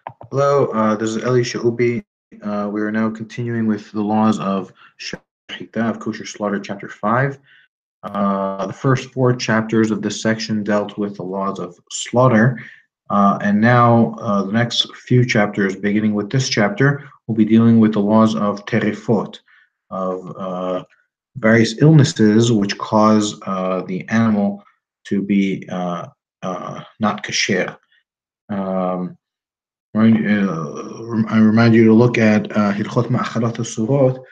Hello, this is Eli Shaubi. We are now continuing with the laws of Shehita, of kosher slaughter, chapter 5. The first four chapters of this section dealt with the laws of slaughter, and now the next few chapters, beginning with this chapter, will be dealing with the laws of terefot, of various illnesses which cause the animal to be not kasher. Um, I remind you to look at Hilchot Ma'achalat Asurot,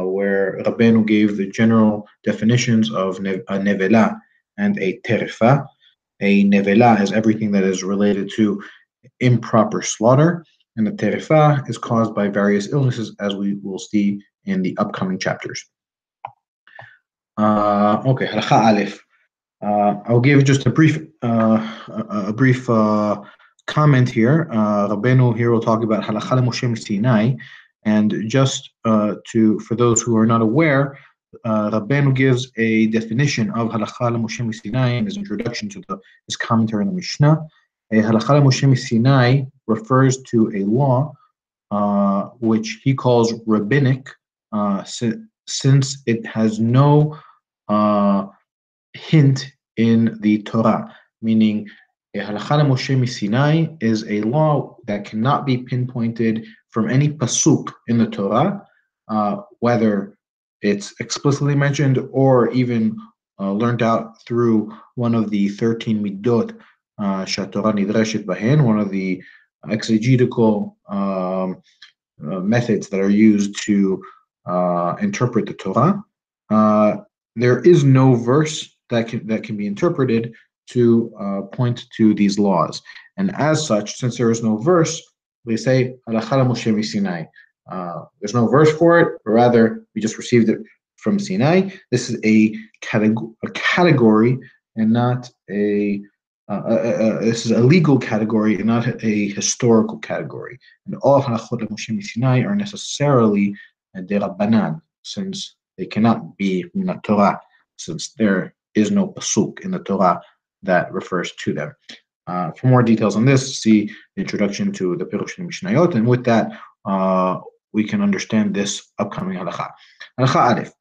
where Rabbeinu gave the general definitions of a nevela and a terefa. A nevela is everything that is related to improper slaughter, and a terefa is caused by various illnesses, as we will see in the upcoming chapters. Okay, Halakha Aleph. I'll give just a brief comment here. Rabbeinu here will talk about Halakha Moshe Sinai, and just for those who are not aware, Rabbeinu gives a definition of Halakha Moshe Sinai in his introduction to his commentary on the Mishnah. Halakha Moshe Sinai refers to a law which he calls rabbinic, since it has no hint in the Torah, meaning a halakha Moshe Sinai is a law that cannot be pinpointed from any pasuk in the Torah, whether it's explicitly mentioned or even learned out through one of the 13 midot she'Torah nidreshet bahen, one of the exegetical methods that are used to interpret the Torah. There is no verse that can be interpreted to point to these laws, and as such, since there is no verse, we say Halakha Moshe Sinai. There's no verse for it, but rather we just received it from Sinai. This is a category and not this is a legal category and not a historical category. And all halachot Moshe Sinai are necessarily derabanan, since they cannot be from the Torah, since there is no pasuk in the Torah that refers to them. For more details on this, see the introduction to the Pirush Mishnayot, and with that, we can understand this upcoming halakha. Halakha Aleph.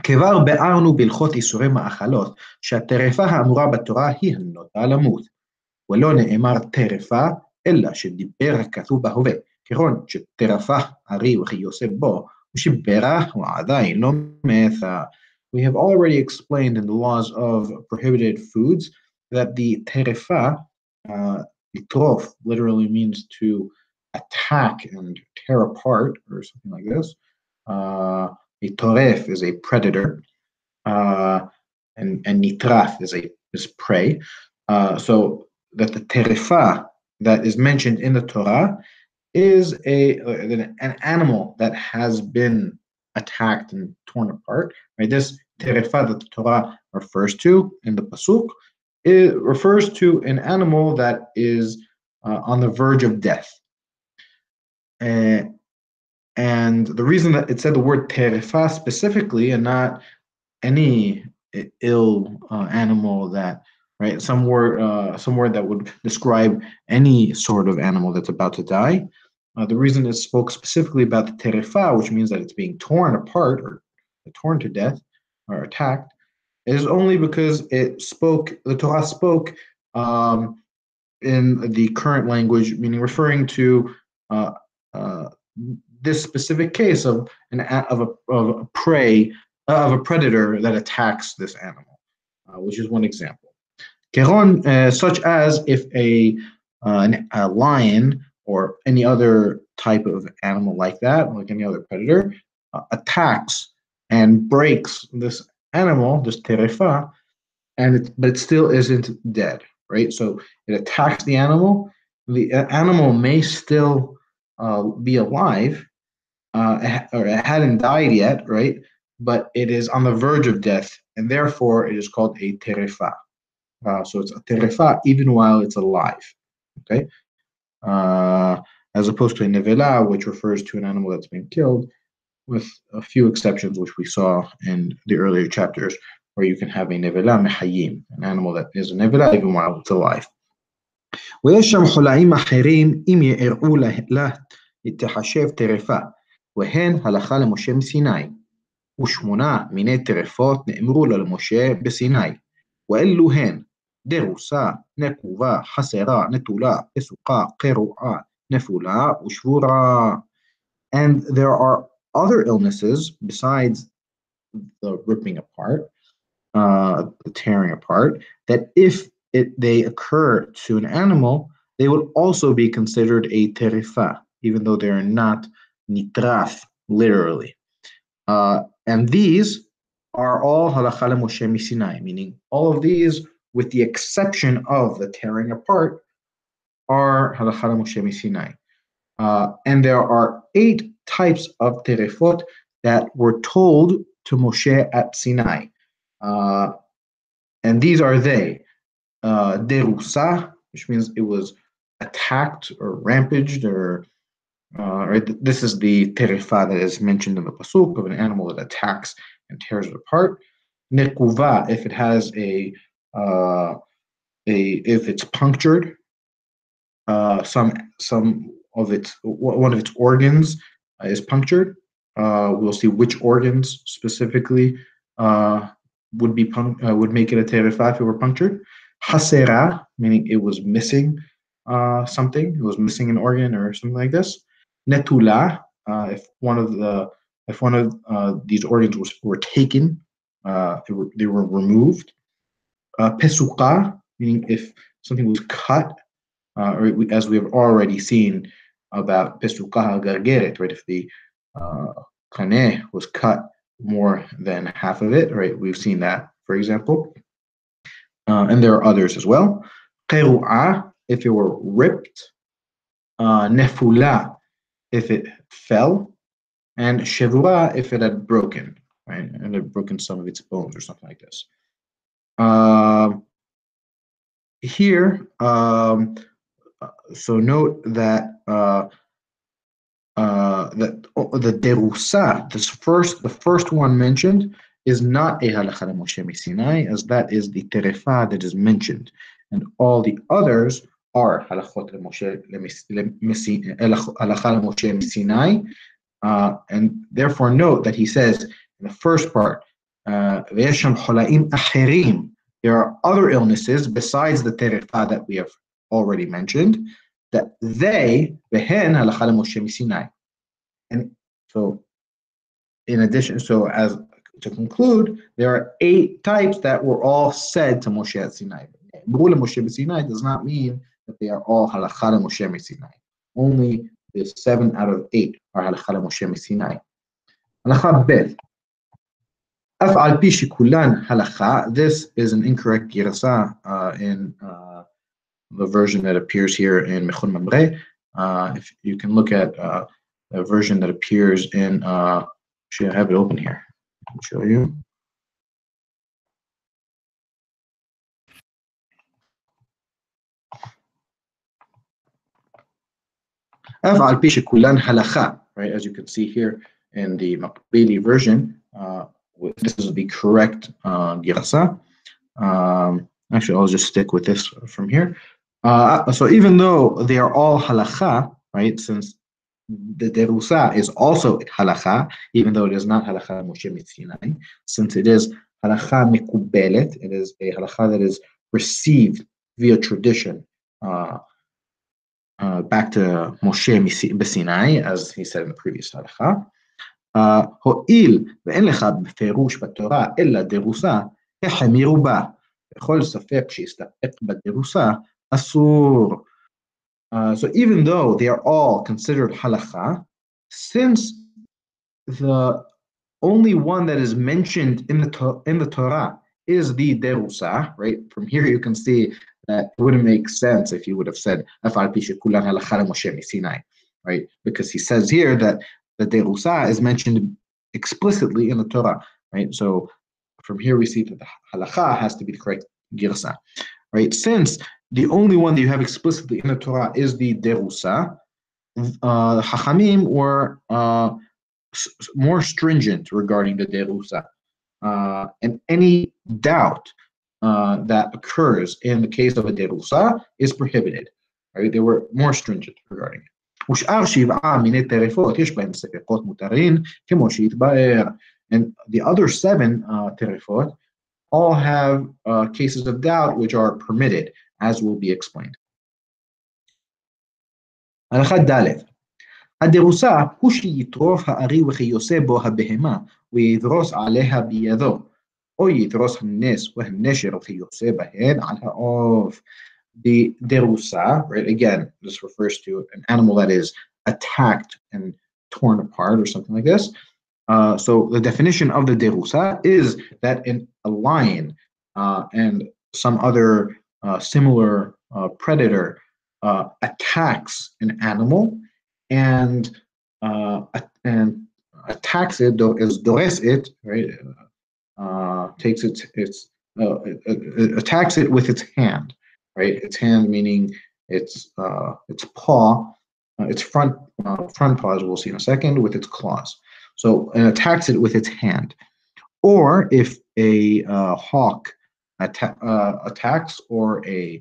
כבר ביארנו בהלכות איסורי מאכלות שהטרפה האמורה בתורה היא הנוטה למות, ולא נאמר טרפה, אלא שדיבר הכתוב בהווה, כגון שטרפה ארי וכי יוסף בו, ושברה הוא עדיין לא מת. We have already explained in the laws of prohibited foods that the terefa, litrof, literally means to attack and tear apart, or something like this. A toref is a predator, and nitraf is prey. So that the terefa that is mentioned in the Torah is an animal that has been attacked and torn apart. Right? This terefa that the Torah refers to in the pasuk, it refers to an animal that is on the verge of death. And the reason that it said the word terefa specifically and not any ill animal that, right, some word that would describe any sort of animal that's about to die. The reason it spoke specifically about the terefa, which means that it's being torn apart or torn to death or attacked, is only because the Torah spoke in the current language, meaning referring to this specific case of a prey, of a predator that attacks this animal, which is one example. Such as if a lion or any other type of animal like that, like any other predator, attacks and breaks this animal, this terefa, but it still isn't dead, right? So it attacks the animal. The animal may still be alive, or it hadn't died yet, right? But it is on the verge of death, and therefore it is called a terefa. So it's a terefa even while it's alive, okay? As opposed to a nevela, which refers to an animal that's been killed, with a few exceptions, which we saw in the earlier chapters, where you can have a nevela mehayim, an animal that is a nevela even while it's alive. ויש שם חולאים אחרים אם יראו לה תחשב טרפה, והן הלכה למשה מסיני. ושמונה מיני טרפות נאמרו לה למשה בסיני, ואלו הן דרוסה, נקובה, חסרה, נטולה, פסוקה, קרועה, נפולה ושבורה. And there are other illnesses besides the ripping apart, the tearing apart, that if they occur to an animal, they will also be considered a terifa, even though they are not nitraf, literally. And these are all halakha Moshe Sinai, meaning all of these, with the exception of the tearing apart, are halakha Moshe Sinai. And there are 8 types of terefot that were told to Moshe at Sinai. And these are they. Derusa, which means it was attacked or rampaged, or right? This is the terefa that is mentioned in the pasuk of an animal that attacks and tears it apart. Nekuva, if it has if it's punctured, some of one of its organs is punctured. We'll see which organs specifically would make it a terefa if it were punctured. Hasera, meaning it was missing something, it was missing an organ or something like this. Netula, if one of these organs were taken, they were removed. Pesuka, meaning if something was cut, or as we have already seen about pesuka gargeret, right? If the kaneh was cut more than half of it, right? We've seen that, for example. And there are others as well. Qeru'ah, if it were ripped. Nefula, if it fell. And shevura, if it had broken, right? And it had broken some of its bones or something like this. Here, so note that the derusa, the first one mentioned, is not a halakha Moshe Sinai, as that is the terefa that is mentioned, and all the others are halachot Moshe Sinai, and therefore note that he says in the first part, v'yesham cholaim acherim. There are other illnesses besides the terefa that we have already mentioned, that they v'hen halakha Moshe Sinai. And so, in addition, as to conclude, there are 8 types that were all said to Moshe at Sinai. Moshe Sinai does not mean that they are all halakha Moshe Sinai. Only the 7 out of 8 are halakha Moshe Sinai. Halakha bet. Af'al pi shekulan halakha. This is an incorrect girasa in the version that appears here in Mechon Mamre. If you can look at a version that appears in, actually I have it open here. I'll show you. Af'al pi shekulan halakha, right? As you can see here in the Makbeli version, this is the correct girasa. Actually, I'll just stick with this from here. So even though they are all halakha, right? Since the derusa is also halakha, even though it is not halakha Moshe Sinai, since it is halakha mikubelet, it is a halakha that is received via tradition back to Moshe Sinai, as he said in the previous halakha. הואיל ואין לך בפירוש בתורה אלא דרוסה, החמירו בה. בכל ספק שיסתפק בדרוסה, אסור. So even though they are all considered halakha, since the only one that is mentioned in the Torah is the derusa, right? From here you can see that it wouldn't make sense if you would have said afal pi shekulan halakha Moshe Sinai, right? Because he says here that the derusa is mentioned explicitly in the Torah, right? So from here we see that the halakha has to be the correct girsa, right? Since the only one that you have explicitly in the Torah is the derusa, Chachamim were more stringent regarding the derusa, and any doubt that occurs in the case of a derusa is prohibited. Right? They were more stringent regarding it. ושאר 7 מיני טרפות יש בהם ספקות מותרים כמו שהתבאר. And the other 7 terefot all have cases of doubt which are permitted, as will be explained. הלכה ד' הדרוסה הוא שיטרוף הארי וכיוסה בו הבהמה וידרוס עליה בידו, או ידרוס הנס והנשר וכיוסה בהן על העוף. The derusa, right, again, this refers to an animal that is attacked and torn apart or something like this. So the definition of the derusa is that a lion and some other similar predator attacks an animal and attacks it, as dores it, right? Takes its attacks it with its hand, right? Its hand meaning its paw, its front paw, as we'll see in a second, with its claws. So and attacks it with its hand. Or if a hawk attacks or an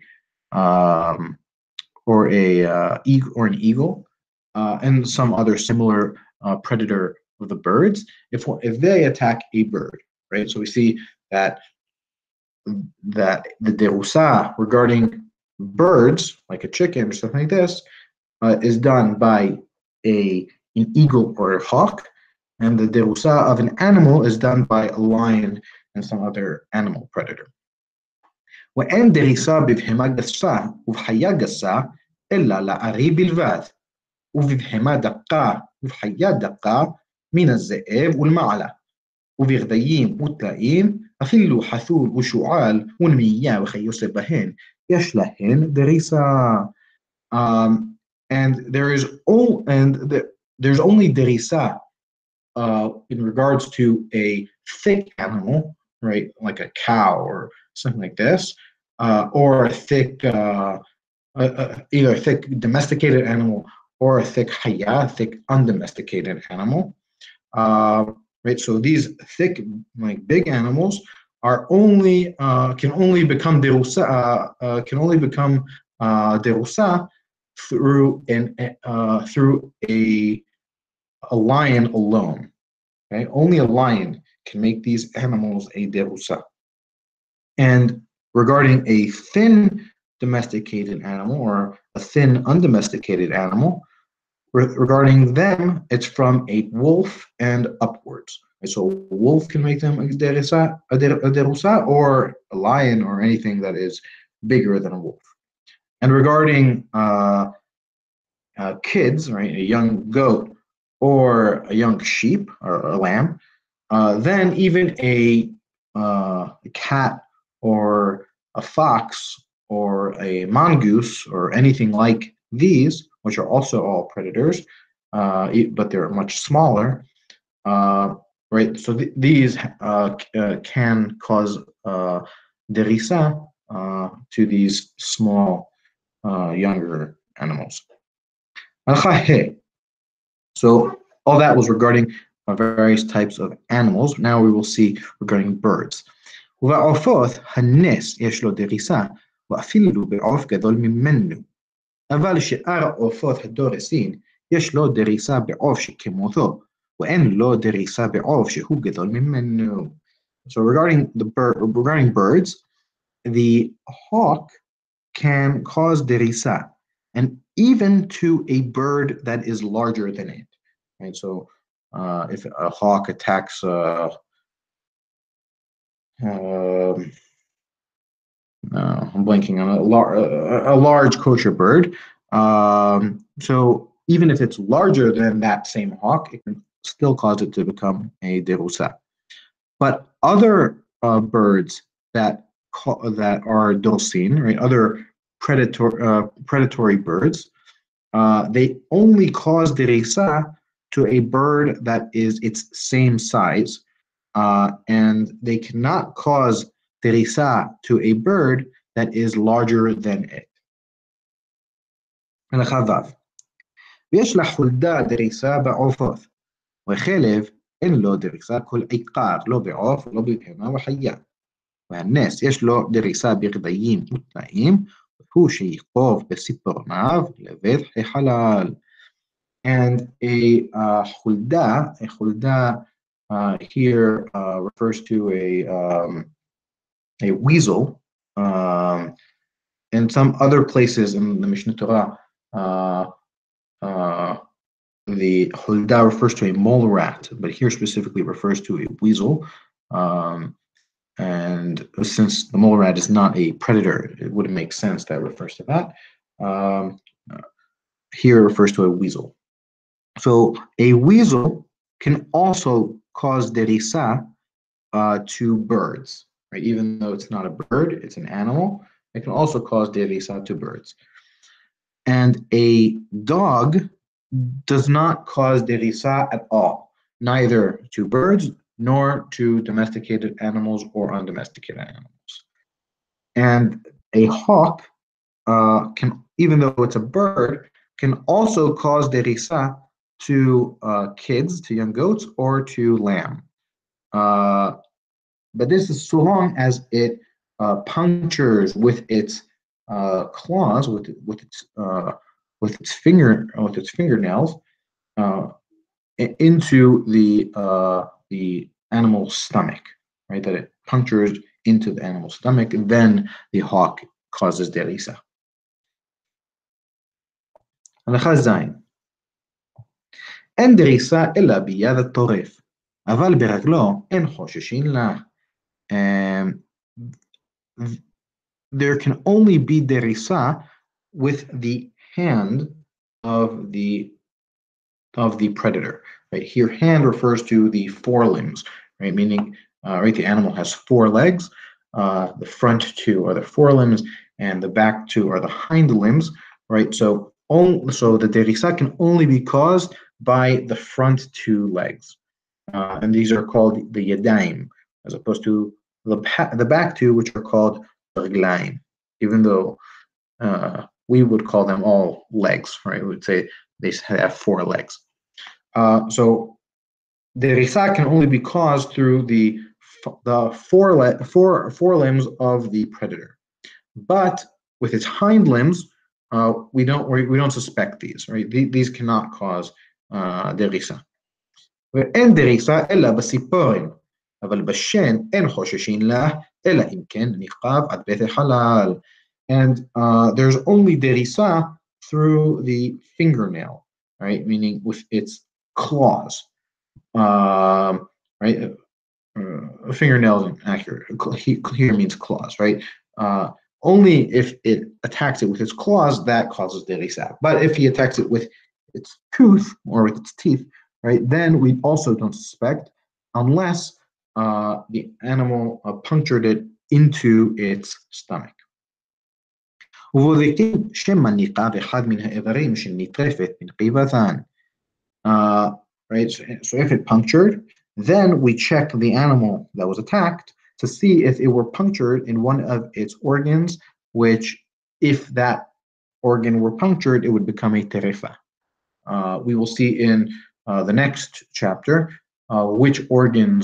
eagle and some other similar predator of the birds, if they attack a bird, right? So we see that the derusa regarding birds, like a chicken or something like this, is done by an eagle or a hawk, and the derusa of an animal is done by a lion and some other animal predator. ואין דריסה בבהמה גסה ובחיה גסה אלא לארי בלבד, ובבהמה דקה ובחיה דקה מן הזאב ולמעלה, ובגדיים וטלאים אפילו חתול ושועל ונמיה וכיוצא בהן יש להן דריסה. And there's only derisa in regards to a thick animal, right, like a cow or something like this, or a thick, either a thick domesticated animal or a thick haya, thick undomesticated animal, right? So these thick, like big animals, are can only become derusa through a lion alone. Okay, only a lion can make these animals a derusa. And regarding a thin domesticated animal or a thin undomesticated animal, regarding them, it's from a wolf and upwards. And so a wolf can make them a derusa, or a lion or anything that is bigger than a wolf. And regarding kids, right, a young goat or a young sheep or a lamb, then even a cat or a fox or a mongoose or anything like these, which are also all predators, but they're much smaller, right? So these can cause derisa to these small, younger animals. So all that was regarding various types of animals. Now we will see regarding birds. ובעופות הנס יש לו דריסה, ואפילו בעוף גדול ממנו. אבל שאר העופות הדורסין יש לו דריסה בעוף שכמותו, ואין לו דריסה בעוף שהוא גדול ממנו. So regarding birds, the hawk can cause derisa, and even to a bird that is larger than it. Right? So if a hawk attacks I'm blanking on a large kosher bird. So even if it's larger than that same hawk, it can still cause it to become a derusa. But other birds that are dosin, right? Other predatory birds, they only cause derisa to a bird that is its same size, and they cannot cause derisa to a bird that is larger than it. ויש לחולדה דריסה בעופות, וחלב אין לו דריסה כל עיקר, לא בעוף, לא בבהמה וחיה. והנס יש לו דריסה בגדיים ותנאים, והוא שיכוב בציפורניו לבית החלל. And a hulda here refers to a weasel. In some other places in the Mishne Tora, the hulda refers to a mole rat, but here specifically refers to a weasel. And since the mole rat is not a predator, it wouldn't make sense that it refers to that. Here it refers to a weasel. So a weasel can also cause derisa to birds, right? Even though it's not a bird, it's an animal. It can also cause derisa to birds. And a dog does not cause derisa at all, neither to birds nor to domesticated animals or undomesticated animals. And a hawk can, even though it's a bird, can also cause derisa to kids, to young goats, or to lamb. But this is so long as it punctures with its claws, with its fingernails into the animal's stomach, right? That it punctures into the animal's stomach, and then the hawk causes derisa. הלכה ז' אין דריסה אלא ביד הטורף, אבל ברגלו אין חוששים לה. There can only be derisa with the hand of the predator. Right here, hand refers to the forelimbs, right? Meaning, right, the animal has four legs. The front two are the forelimbs, and the back two are the hind limbs. Right, so the derisa can only be caused by the front two legs, and these are called the yadaim, as opposed to the back two, which are called reglaim. Even though we would call them all legs, right? We would say they have four legs. So derisa can only be caused through the forelimbs of the predator, but with its hind limbs, we don't suspect these, right? These cannot cause derisa. ואין דריסה אלא בציפורן, אבל בשן אין חוששים לה, אלא אם כן נכתב עד בית החלל. And there's only derisa through the fingernail, right? Meaning with its claws, right? Fingernail isn't accurate. Here means claws, right? Only if it attacks it with its claws, that causes derisa. But if he attacks it with its tooth or with its teeth, right, then we also don't suspect, unless the animal punctured it into its stomach. ובודקים שמא ניקע באחד מן האיברים שנטרפת מנקבתן. Right, so if it punctured, then we check the animal that was attacked to see if it were punctured in one of its organs, which, if that organ were punctured, it would become a terefa. We will see in the next chapter which organs,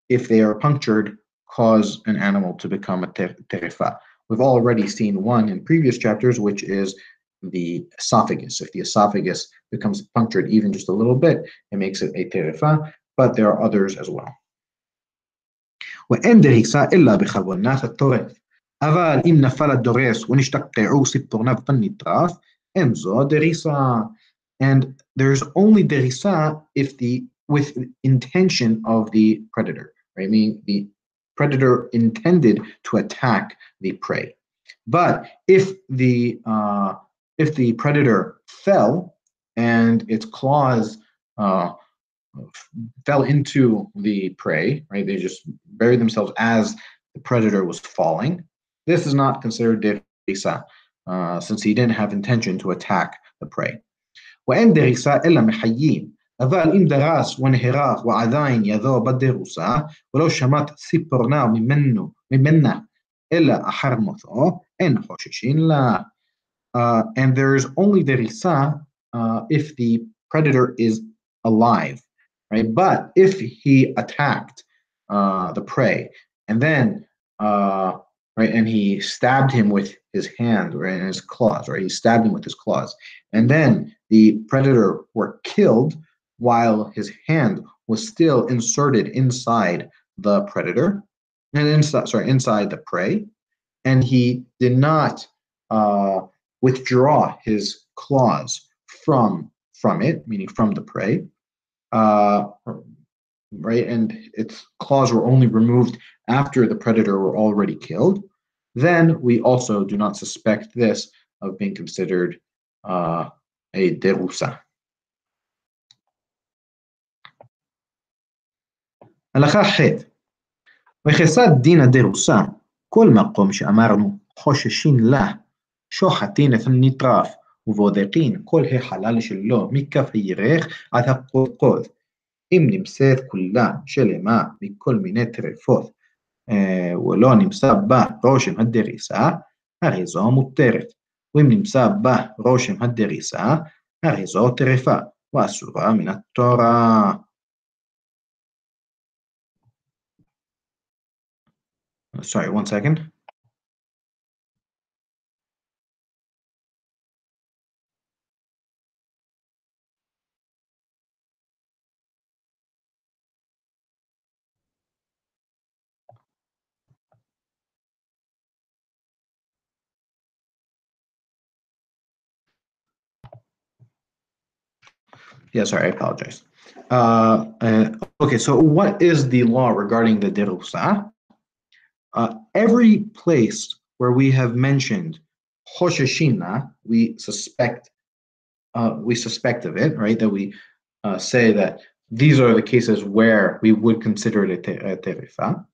if they are punctured, cause an animal to become a terefa. We've already seen one in previous chapters, which is the esophagus. If the esophagus becomes punctured even just a little bit, it makes it a terefa, but there are others as well. ואין דריסה אלא בכוונת הטורף, אבל אם נפל הדורס ונשתקעו ציפורניו בנטרף, אין זו דריסה. And there's only derisa if with intention of the predator, right? I mean, the predator intended to attack the prey. But if the predator fell and its claws fell into the prey, right? They just buried themselves as the predator was falling. This is not considered derisa, since he didn't have intention to attack the prey. ואין דריסה אלא מחיים, אבל אם דרס ונהרג ועדיין ידו בדרוסה, ולא שמט ציפורניו ממנה, אלא אחר מותו, אין חוששים לה. And there is only derisa if the predator is alive, right? But if he attacked the prey and then right, and he stabbed him with his hand, right, and his claws, right? He stabbed him with his claws, and then the predator were killed while his hand was still inserted inside the predator, and inside the prey, and he did not withdraw his claws from it, meaning from the prey, uh, right? And its claws were only removed after the predator were already killed. Then we also do not suspect this of being considered a derusa. הלכה ח' וכיצד דין הדרוסה? כל מקום שאמרנו חוששים לה, שוחטין את הנטרף ובודקין כל החלל שלו מכף הירך עד הקודקוד. אם נמצאת כולה שלמה מכל מיני טרפות ולא נמצא בה רושם הדריסה, הרי זו מותרת. ואם נמצא בה רושם הדריסה, הרי זו טרפה ואסורה מן התורה. Sorry, 1 second. Yeah, sorry, I apologize. Okay, so what is the law regarding the derusa? Every place where we have mentioned hoshashina, we suspect of it, right? That we say that these are the cases where we would consider it a terifa,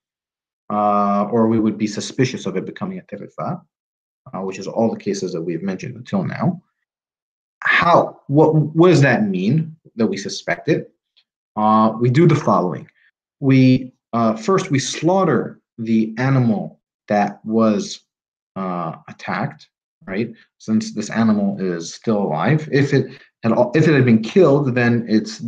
or we would be suspicious of it becoming a terifa, which is all the cases that we've mentioned until now. What does that mean that we suspect it? We do the following. We first we slaughter the animal that was attacked, right? Since this animal is still alive. If it had been killed, then it's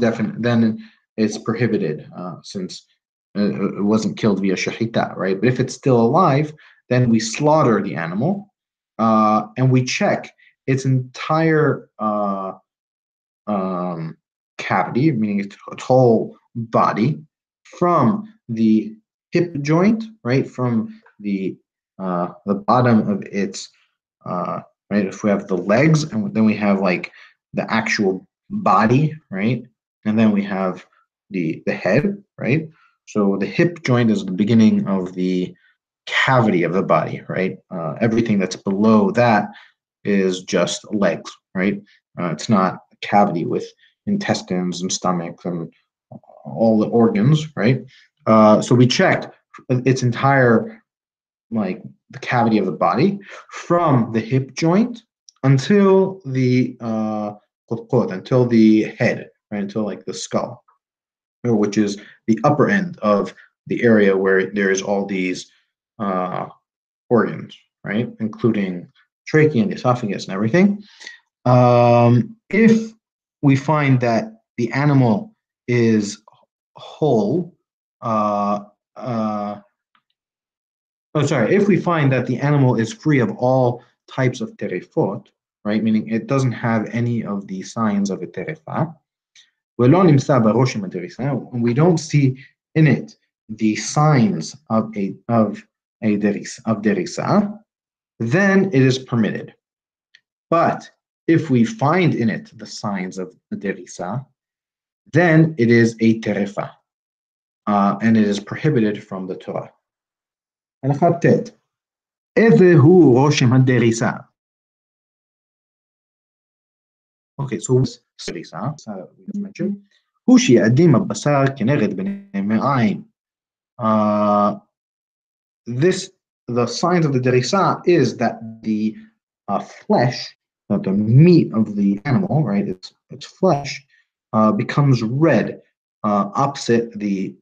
prohibited, since it wasn't killed via shehita, right? But if it's still alive, then we slaughter the animal, and we check its entire cavity, meaning its whole body, from the hip joint, right, from the bottom of its right. If we have the legs, and then we have like the actual body, right, and then we have the head, right. So the hip joint is the beginning of the cavity of the body, right. Everything that's below that is just legs, right. It's not a cavity with intestines and stomach and all the organs, right. So we checked its entire, like, the cavity of the body from the hip joint until the until the head, right, until like the skull, which is the upper end of the area where there's all these organs, right, including trachea and esophagus and everything. If we find that the animal is whole, if we find that the animal is free of all types of terefot, right, meaning it doesn't have any of the signs of a terefa, and we don't see in it the signs of derisa, then it is permitted. But if we find in it the signs of the derisa, then it is a terefa, and it is prohibited from the Torah. הלכה ט' איזה הוא רושם הדריסה? Okay, so דריסה, we just mentioned, הוא שיאדים הבשר כנגד בני מעיים. The signs of the derisa is that the flesh, that the meat of the animal, right, its flesh, becomes red opposite the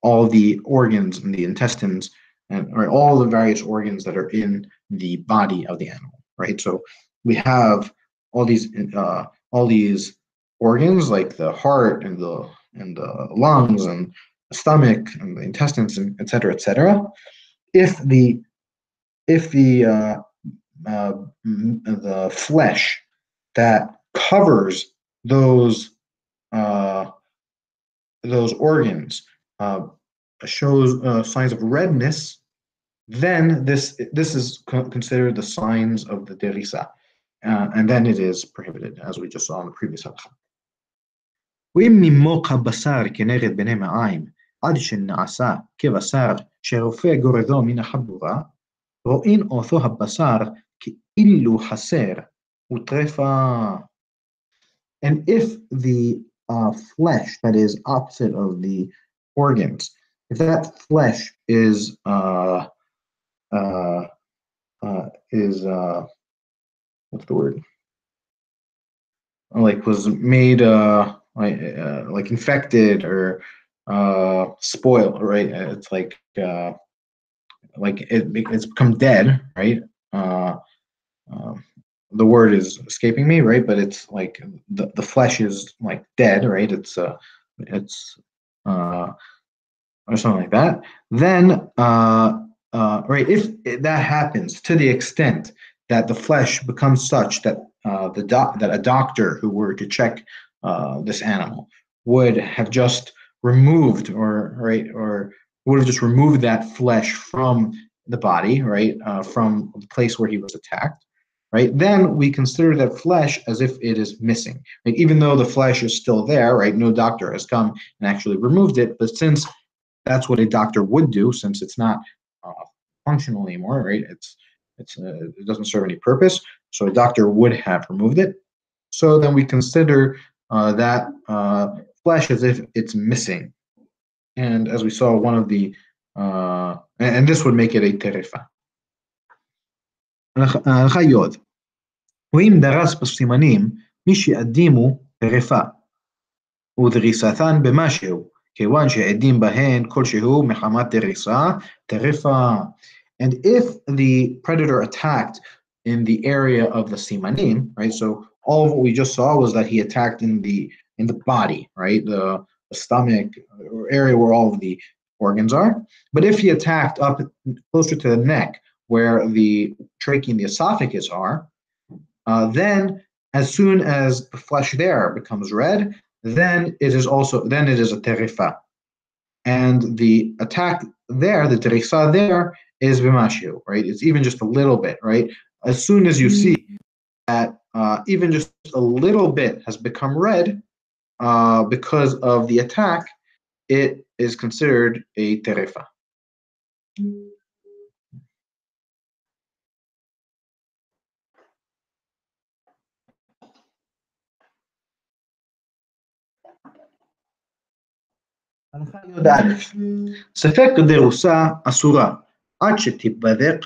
all the organs and the intestines, and or all the various organs that are in the body of the animal, right? So we have all these organs, like the heart and the lungs and stomach and the intestines, and et cetera, et cetera. If the flesh that covers those uh, those organs shows signs of redness, then this is considered the signs of the derisa, and then it is prohibited, as we just saw in the previous halakha. ואם נימוק הבשר כנגד בני מעיים עד שנעשה כבשר שרופא גורדו מן החבורה, רואים אותו הבשר כאילו חסר וטרפה. And if the flesh that is opposite of the organs, if that flesh uh, is what's the word? Like was made like infected or spoiled, right? It's like it's become dead, right? The word is escaping me, right? But it's like the flesh is like dead, right? It's or something like that. Then right, if that happens to the extent that the flesh becomes such that that a doctor who were to check this animal would have just removed or would have just removed that flesh from the body, right, from the place where he was attacked, right, then we consider that flesh as if it is missing, right, even though the flesh is still there, right, no doctor has come and actually removed it, but since that's what a doctor would do, since it's not uh, functional anymore, right, it doesn't serve any purpose, so a doctor would have removed it, so then we consider that flesh as if it's missing, and as we saw, one of the and this would make it a terefa. הלכה יוד, ואם דרס בסימנים מי שיעדימו טרפה, ודריסתן במשהו, כיוון שעדים בהן כלשהו מחמת דריסה, טרפה. And if the predator attacked in the area of the simanim, right? So all of what we just saw was that he attacked in the body, right? The stomach area where all of the organs are. But if he attacked up closer to the neck, where the trachea and the esophagus are, then as soon as the flesh there becomes red, then it is a terifa. And the attack there, the terisa there, is vimashio, right? It's even just a little bit, right? As soon as you see that even just a little bit has become red because of the attack, it is considered a terefa. הלכה י"א, ספק דרוסה אסורה עד שתיבדק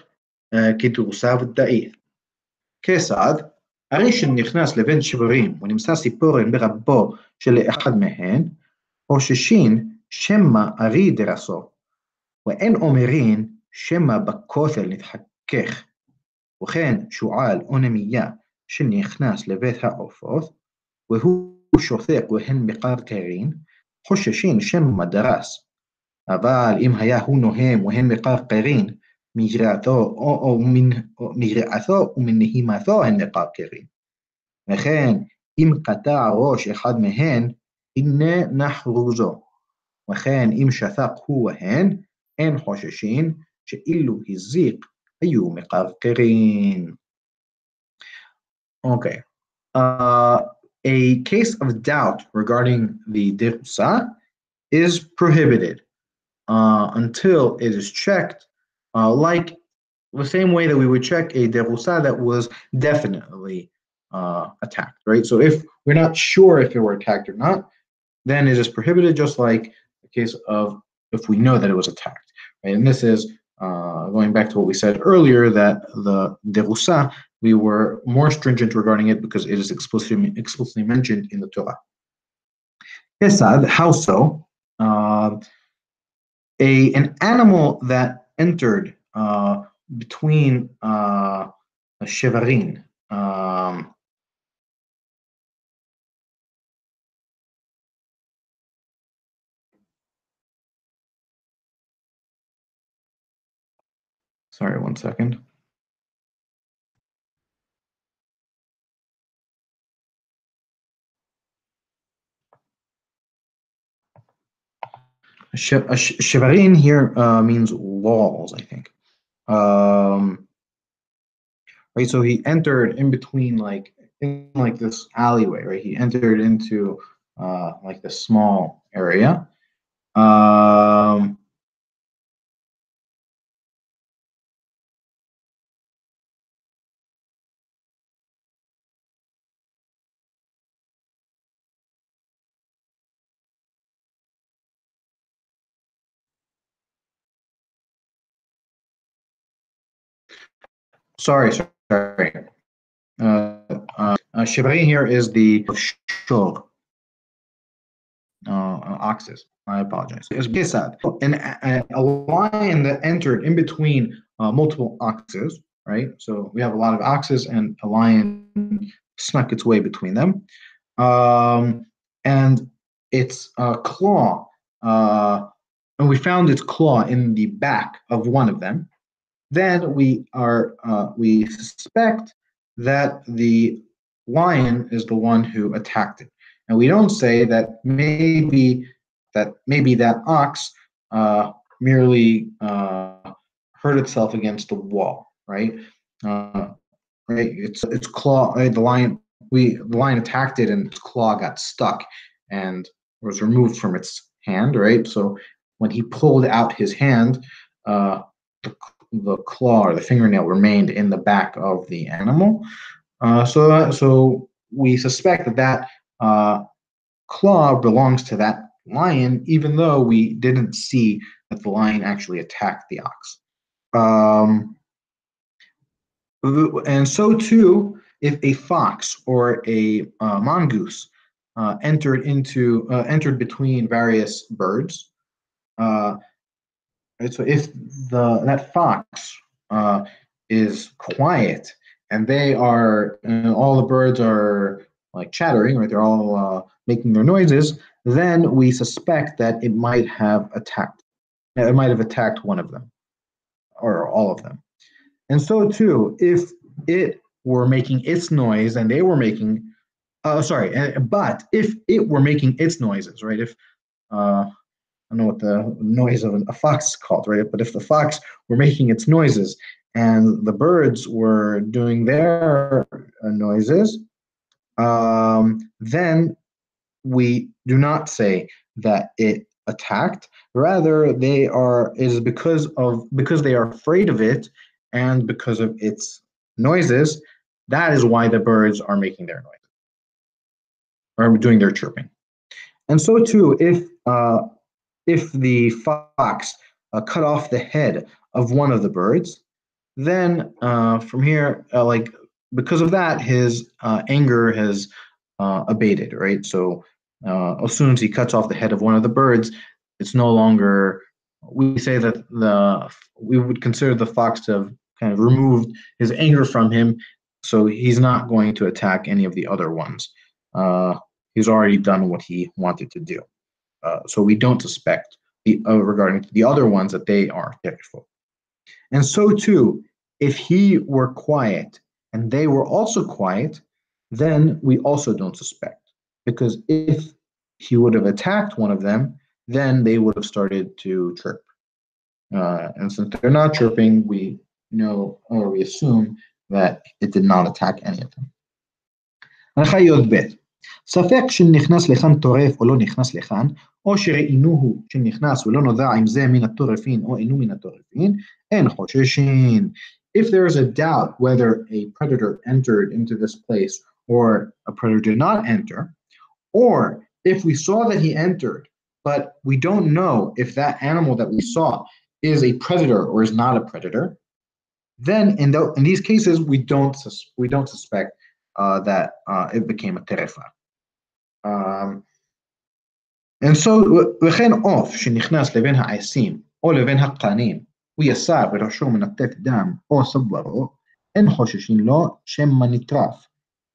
כדרוסה ודאית. כיצד? הרי שנכנס לבן שברים ונמצא ציפורן ברבו של אחד מהן, חוששין שמא ארי דרסו, ואין אומרין שמא בכותל נתחכך, וכן שועל או נמייה שנכנס לבית העופות, והוא שופק והן מקרקרין, חוששין שמא דרס, אבל אם היה הוא נוהם והן מקרקרין, מגרעתו ומנהימתו הן מקרקרין. וכן, אם קטע ראש אחד מהן, הנה נחרוזו. וכן, אם שתק הוא והן, אין חוששין, שאילו הזיק, היו מקרקרין. Okay. A case of doubt regarding the dirusa is prohibited until it is checked, like the same way that we would check a derusa that was definitely attacked, right? So if we're not sure if it were attacked or not, then it is prohibited, just like the case of if we know that it was attacked, right? And this is going back to what we said earlier, that the derusa, we were more stringent regarding it because it is explicitly mentioned in the Torah. Kesad, how so? An animal that entered between shevarin, Sorry, 1 second. Shivarin here means walls, I think. Right, so he entered in between, like in like this alleyway, right? He entered into like this small area. Um, sorry. Shivarin here is the shor, oxes. I apologize. It's Gesad, a lion that entered in between multiple oxes, right? So we have a lot of oxes, and a lion snuck its way between them. And its claw, and we found its claw in the back of one of them. Then we suspect that the lion is the one who attacked it, and we don't say that maybe that ox merely hurt itself against the wall, right? Uh, right, its claw, right, the lion attacked it, and its claw got stuck and was removed from its hand, right? So when he pulled out his hand, the, the claw or the fingernail remained in the back of the animal. So we suspect that claw belongs to that lion, even though we didn't see that the lion actually attacked the ox. Um, and so too, if a fox or a mongoose entered between various birds, uh, right, so if the that fox is quiet, and all the birds are like chattering, right? They're all making their noises. Then we suspect that it might have attacked one of them or all of them. And so too, if it were making its noise and they were making, but if it were making its noises, right? If I don't know what the noise of a fox is called, right? But if the fox were making its noises and the birds were doing their noises, then we do not say that it attacked. Rather, because they are afraid of it and because of its noises. That is why the birds are making their noise or doing their chirping. And so too, if the fox cut off the head of one of the birds, then from here, like because of that, his anger has abated, right? So as soon as he cuts off the head of one of the birds, it's no longer. We say that we would consider the fox to have kind of removed his anger from him, so he's not going to attack any of the other ones. He's already done what he wanted to do. So we don't suspect regarding the other ones that they are terrific. And so too, if he were quiet and they were also quiet, then we also don't suspect. Because if he would have attacked one of them, then they would have started to chirp. And since they're not chirping, we know or we assume that it did not attack any of them. הנחה י"ב ספק שנכנס לכאן טורף או לא נכנס לכאן, או שראינוהו שנכנס ולא נודע אם זה מן הטורפין או אינו מן הטורפין, אין חוששין. If there is a doubt whether a predator entered into this place or a predator did not enter, or if we saw that he entered, but we don't know if that animal that we saw is a predator or is not a predator, then in these cases we don't suspect that it became a terefa. Um, and so, וכן עוף שנכנס לבין העשים או לבין הקנים, הוא יסר בראשו מנטף דם או סברו, אין חוששים לו שמא נטרף,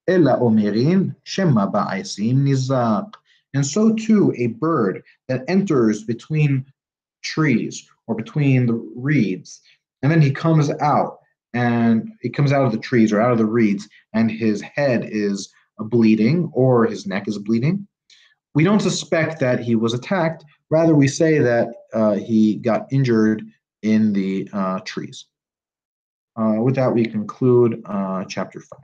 אלא אומרים שמא בעשים נזק. And so too, a bird that enters between trees or between the reeds, and then he comes out, and he comes out of the trees or out of the reeds, and his head is bleeding or his neck is bleeding, we don't suspect that he was attacked. Rather, we say that he got injured in the trees. With that, we conclude chapter 5.